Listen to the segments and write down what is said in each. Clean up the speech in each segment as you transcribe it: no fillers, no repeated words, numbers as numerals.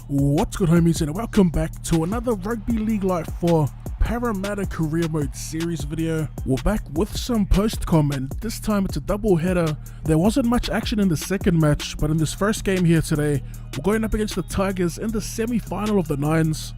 What's good, homies, and welcome back to another Rugby League Life 4 Parramatta Career Mode series video. We're back with some post-com, and this time it's a double header. There wasn't much action in the second match, but in this first game here today, we're going up against the Tigers in the semi-final of the Nines.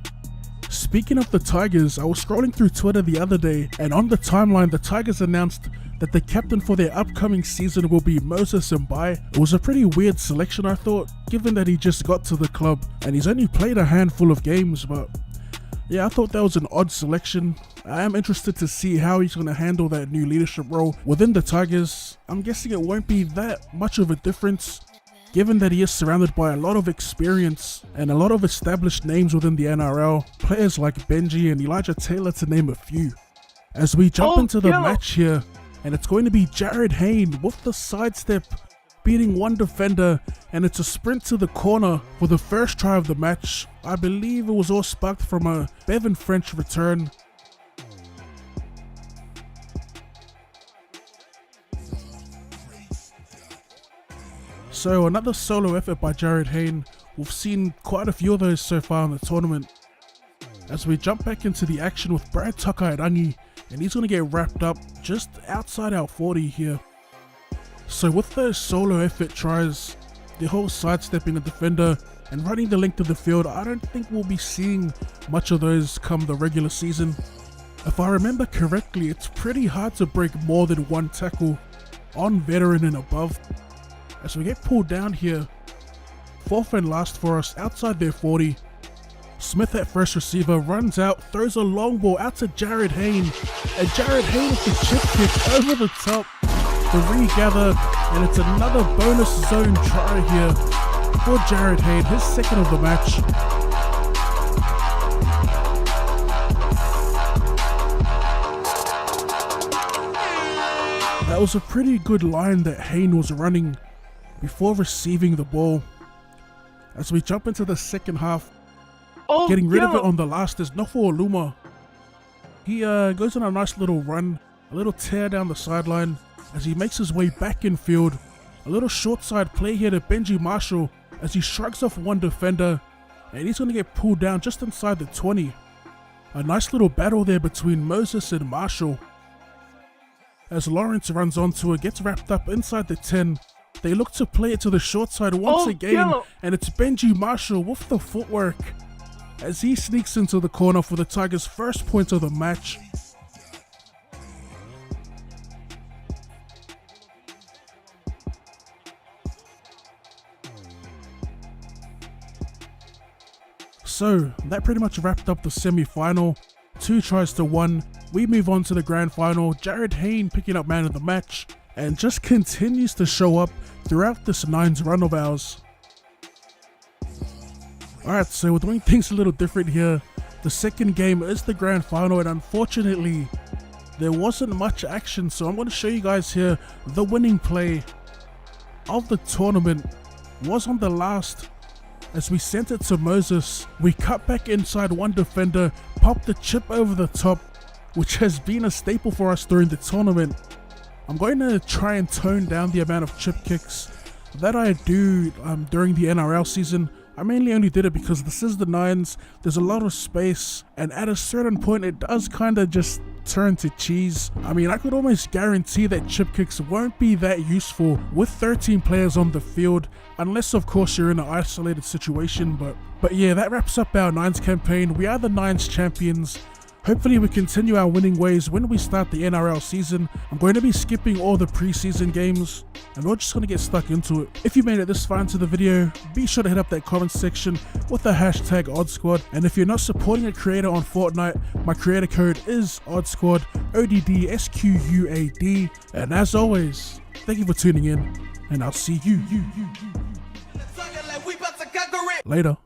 Speaking of the Tigers, I was scrolling through Twitter the other day, and on the timeline the Tigers announced that the captain for their upcoming season will be Moses Mbai. It was a pretty weird selection, I thought, given that he just got to the club and he's only played a handful of games, but yeah, I thought that was an odd selection. I am interested to see how he's going to handle that new leadership role within the Tigers. I'm guessing it won't be that much of a difference, given that he is surrounded by a lot of experience and a lot of established names within the NRL, players like Benji and Elijah Taylor to name a few. As we jump into the match here, and it's going to be Jared Hayne with the sidestep, beating one defender, and it's a sprint to the corner for the first try of the match. I believe it was all sparked from a Bevan French return. So another solo effort by Jared Hayne. We've seen quite a few of those so far in the tournament. As we jump back into the action with Brad Takairangi, and he's going to get wrapped up just outside our 40 here. So with those solo effort tries, the whole sidestepping the defender and running the length of the field, I don't think we'll be seeing much of those come the regular season. If I remember correctly, it's pretty hard to break more than one tackle on veteran and above. As we get pulled down here, fourth and last for us outside their 40. Smith at first receiver, runs out, throws a long ball out to Jared Hayne, and Jared Hayne with the chip kick over the top, the regather, and it's another bonus zone try here for Jared Hayne, his second of the match. That was a pretty good line that Hayne was running before receiving the ball. As we jump into the second half, getting rid of it on the last is Nofo Aluma. He goes on a nice little run, a little tear down the sideline as he makes his way back in field. A little short side play here to Benji Marshall as he shrugs off one defender, and he's going to get pulled down just inside the 20. A nice little battle there between Moses and Marshall. As Lawrence runs onto it, gets wrapped up inside the 10. They look to play it to the short side once again, and it's Benji Marshall with the footwork as he sneaks into the corner for the Tigers' first point of the match. So that pretty much wrapped up the semi-final. 2 tries to 1. We move on to the grand final. Jared Hayne picking up man of the match and just continues to show up throughout this Nines run of ours. Alright, so we're doing things a little different here. The second game is the grand final, and unfortunately there wasn't much action, so I'm going to show you guys here the winning play of the tournament was on the last. As we sent it to Moses, we cut back inside one defender, popped the chip over the top, which has been a staple for us during the tournament. I'm going to try and tone down the amount of chip kicks that I do during the NRL season. I mainly only did it because this is the Nines, there's a lot of space, and at a certain point it does kind of just turn to cheese. I mean, I could almost guarantee that chip kicks won't be that useful with 13 players on the field, unless of course you're in an isolated situation. But yeah, that wraps up our Nines campaign. We are the Nines champions. Hopefully we continue our winning ways when we start the NRL season. I'm going to be skipping all the preseason games, and we're just going to get stuck into it. If you made it this far into the video, be sure to hit up that comment section with the hashtag OddSquad. And if you're not supporting a creator on Fortnite, my creator code is OddSquad, ODDSQUAD. And as always, thank you for tuning in, and I'll see you later.